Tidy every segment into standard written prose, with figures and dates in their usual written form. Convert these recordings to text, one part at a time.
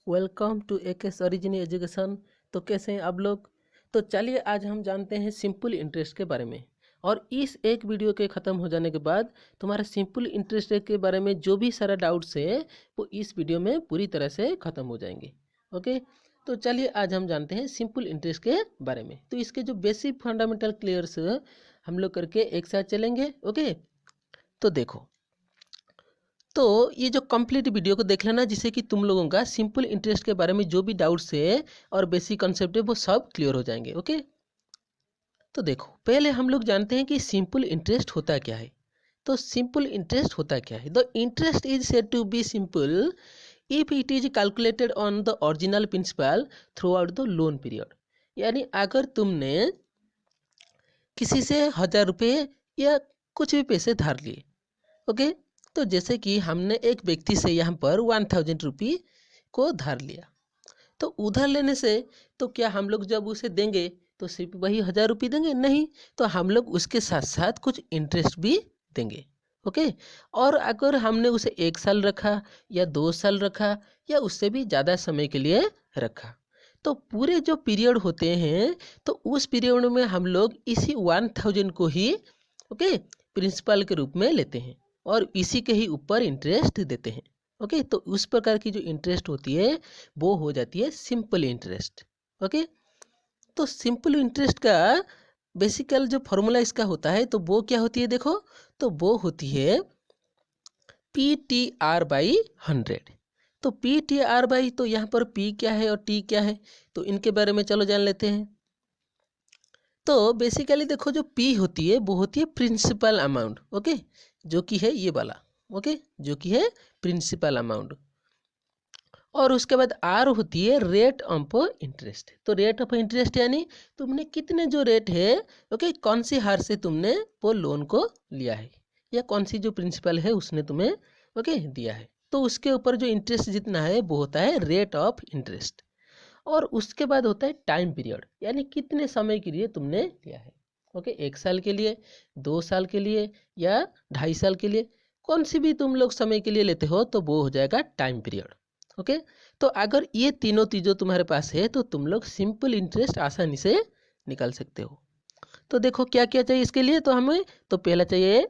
Welcome to AKS origin education. तो कैसे हैं आप लोग। तो चलिए आज हम जानते हैं सिंपल इंटरेस्ट के बारे में। और इस एक वीडियो के ख़त्म हो जाने के बाद तुम्हारा सिंपल इंटरेस्ट के बारे में जो भी सारा डाउट्स है वो इस वीडियो में पूरी तरह से ख़त्म हो जाएंगे। ओके, तो चलिए आज हम जानते हैं सिंपल इंटरेस्ट के बारे में। तो इसके जो बेसिक फंडामेंटल क्लियर्स हम लोग करके एक साथ चलेंगे। ओके, तो देखो, तो ये जो कंप्लीट वीडियो को देख लेना जिससे कि तुम लोगों का सिंपल इंटरेस्ट के बारे में जो भी डाउट्स है और बेसिक कॉन्सेप्ट है वो सब क्लियर हो जाएंगे। ओके, तो देखो पहले हम लोग जानते हैं कि सिंपल इंटरेस्ट होता क्या है। तो सिंपल इंटरेस्ट होता क्या है। The interest is said to be simple if it is calculated on the original principal throughout the loan period. यानी अगर तुमने किसी से 1000 रुपये या कुछ भी पैसे धार लिए, ओके, तो जैसे कि हमने एक व्यक्ति से यहाँ पर 1000 रुपये को धार लिया, तो उधार लेने से तो क्या हम लोग जब उसे देंगे तो सिर्फ वही 1000 रुपये देंगे? नहीं, तो हम लोग उसके साथ साथ कुछ इंटरेस्ट भी देंगे। ओके, और अगर हमने उसे 1 साल रखा या 2 साल रखा या उससे भी ज़्यादा समय के लिए रखा, तो पूरे जो पीरियड होते हैं तो उस पीरियड में हम लोग इसी 1000 को ही ओके प्रिंसिपल के रूप में लेते हैं और इसी के ही ऊपर इंटरेस्ट देते हैं। ओके, तो उस प्रकार की जो इंटरेस्ट होती है वो हो जाती है सिंपल इंटरेस्ट। ओके, तो सिंपल इंटरेस्ट का बेसिकल जो फॉर्मूला इसका होता है तो वो क्या होती है, देखो, तो वो होती है PTR/100। तो PTR/, तो यहाँ पर P क्या है और T क्या है, तो इनके बारे में चलो जान लेते हैं। तो बेसिकली देखो जो P होती है वो होती है प्रिंसिपल अमाउंट। ओके, जो कि है ये वाला। ओके, जो कि है प्रिंसिपल अमाउंट। और उसके बाद R होती है रेट ऑफ इंटरेस्ट। तो रेट ऑफ इंटरेस्ट यानी तुमने कितने जो रेट है, ओके, कौन सी हार से तुमने वो लोन को लिया है या कौन सी जो प्रिंसिपल है उसने तुम्हें ओके दिया है, तो उसके ऊपर जो इंटरेस्ट जितना है वो होता है रेट ऑफ इंटरेस्ट। और उसके बाद होता है टाइम पीरियड, यानी कितने समय के लिए तुमने लिया है। ओके, 1 साल के लिए, 2 साल के लिए या 2.5 साल के लिए, कौन सी भी तुम लोग समय के लिए लेते हो तो वो हो जाएगा टाइम पीरियड। ओके, तो अगर ये तीनों चीज़ों तुम्हारे पास है तो तुम लोग सिंपल इंटरेस्ट आसानी से निकाल सकते हो। तो देखो क्या क्या चाहिए इसके लिए। तो हमें तो पहला चाहिए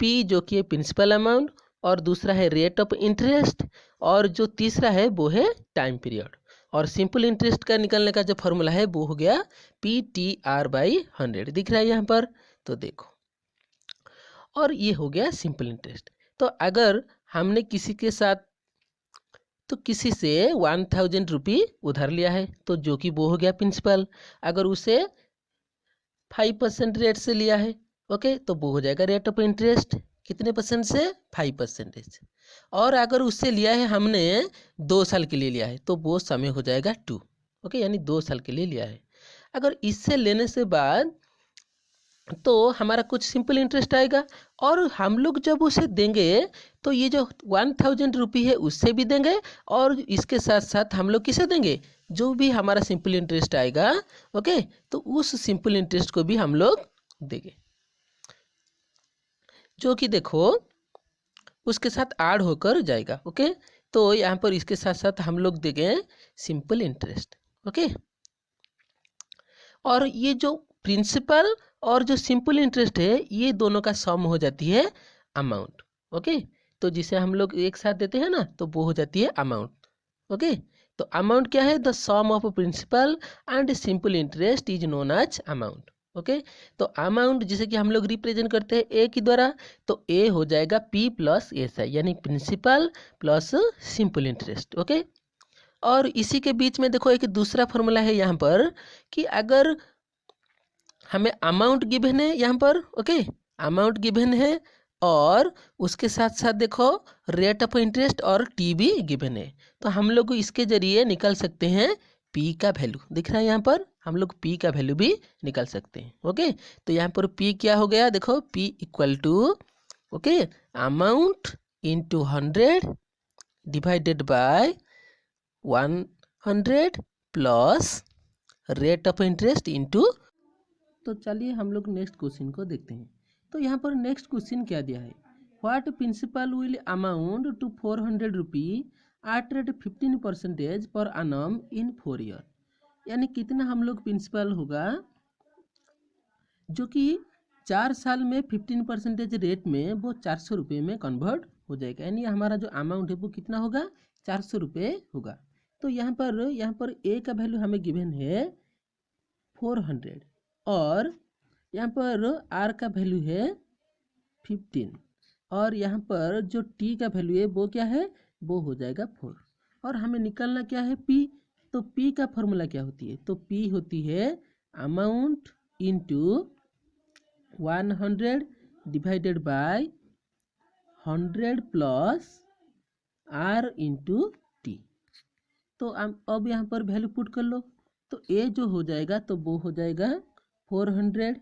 P जो कि है प्रिंसिपल अमाउंट, और दूसरा है रेट ऑफ इंटरेस्ट, और जो तीसरा है वो है टाइम पीरियड। और सिंपल इंटरेस्ट का निकालने का जो फॉर्मूला है वो हो गया PTR/100, दिख रहा है यहाँ पर। तो देखो, और ये हो गया सिंपल इंटरेस्ट। तो अगर हमने किसी से 1000 रुपये उधार लिया है तो जो कि वो हो गया प्रिंसिपल। अगर उसे 5% रेट से लिया है, ओके, तो वो हो जाएगा रेट ऑफ इंटरेस्ट। कितने परसेंट से? 5%। और अगर उससे लिया है हमने 2 साल के लिए लिया है तो वो समय हो जाएगा 2। ओके, यानी 2 साल के लिए लिया है। अगर इससे लेने से बाद तो हमारा कुछ सिंपल इंटरेस्ट आएगा, और हम लोग जब उसे देंगे तो ये जो 1000 रुपये है उससे भी देंगे, और इसके साथ साथ हम लोग किसे देंगे, जो भी हमारा सिंपल इंटरेस्ट आएगा, ओके, तो उस सिंपल इंटरेस्ट को भी हम लोग देंगे, जो कि देखो उसके साथ ऐड होकर जाएगा। ओके, तो यहाँ पर इसके साथ साथ हम लोग देंगे सिंपल इंटरेस्ट। ओके, और ये जो प्रिंसिपल और जो सिंपल इंटरेस्ट है ये दोनों का सम हो जाती है अमाउंट। ओके, तो जिसे हम लोग एक साथ देते हैं ना तो वो हो जाती है अमाउंट। ओके, तो अमाउंट क्या है, the sum of principal and simple interest is known as amount. Okay, तो अमाउंट जिसे कि हम लोग रिप्रेजेंट करते हैं ए के द्वारा, तो ए हो जाएगा P+SI, यानी principal plus simple interest. Okay, और इसी के बीच में देखो एक दूसरा फॉर्मूला है यहाँ पर कि अगर हमें अमाउंट गिवन है यहाँ पर, ओके, अमाउंट गिवन है और उसके साथ साथ देखो रेट ऑफ इंटरेस्ट और टी भी गिवन है, तो हम लोग इसके जरिए निकाल सकते हैं पी का वैल्यू। दिख रहा है यहाँ पर, हम लोग पी का वैल्यू भी निकाल सकते हैं। ओके, तो यहाँ पर पी क्या हो गया, देखो P equal to okay amount into 100 divided by 100 plus rate of interest into. तो चलिए हम लोग नेक्स्ट क्वेश्चन को देखते हैं। तो यहाँ पर नेक्स्ट क्वेश्चन क्या दिया है, what principal will amount to 400 rupee at rate 15% पर annum इन 4 ईयर। यानी कितना हम लोग प्रिंसिपल होगा जो कि 4 साल में 15% रेट में वो 400 रुपये में कन्वर्ट हो जाएगा। यानी हमारा जो अमाउंट है वो कितना होगा, 400 रुपये होगा। तो यहाँ पर ए का वैल्यू हमें गिवन है 400 और यहाँ पर आर का वैल्यू है 15 और यहाँ पर जो टी का वैल्यू है वो क्या है, वो हो जाएगा 4। और हमें निकालना क्या है, पी। तो पी का फॉर्मूला क्या होती है, तो पी होती है amount into 100 divided by 100 plus R into T. तो अब यहाँ पर वैल्यू पुट कर लो। तो ए जो हो जाएगा तो वो हो जाएगा 400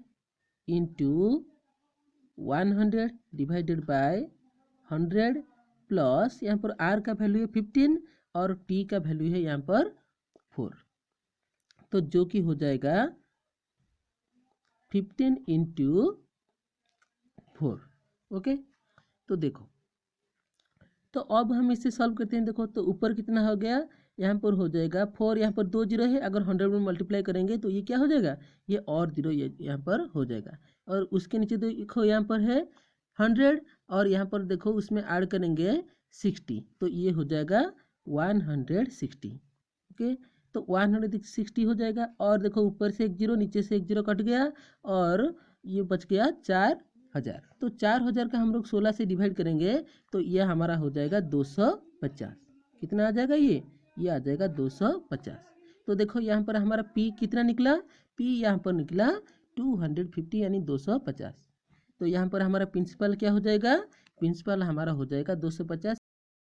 इंटू 100 डिवाइडेड बाय 100 प्लस यहाँ पर आर का वैल्यू है 15 और टी का वैल्यू है यहाँ पर 4। तो जो कि हो जाएगा 15 इंटू 4। ओके, तो देखो, तो अब हम इसे सॉल्व करते हैं। देखो तो ऊपर कितना हो गया, यहाँ पर हो जाएगा 4, यहाँ पर 2 जीरो है, अगर 100 में मल्टीप्लाई करेंगे तो ये क्या हो जाएगा, ये और जीरो ये यहाँ पर हो जाएगा। और उसके नीचे देखो यहाँ पर है 100 और यहाँ पर देखो उसमें ऐड करेंगे 60 तो ये हो जाएगा 160। ओके, तो 160 हो जाएगा। और देखो ऊपर से एक जीरो नीचे से एक जीरो कट गया और ये बच गया 4000। तो 4000 का हम लोग 16 से डिवाइड करेंगे तो यह हमारा हो जाएगा 250। कितना आ जाएगा ये आ जाएगा 250। तो देखो यहाँ पर हमारा P कितना निकला, P यहाँ पर निकला 250 यानी 250। तो यहाँ पर हमारा प्रिंसिपल क्या हो जाएगा, प्रिंसिपल हमारा हो जाएगा 250।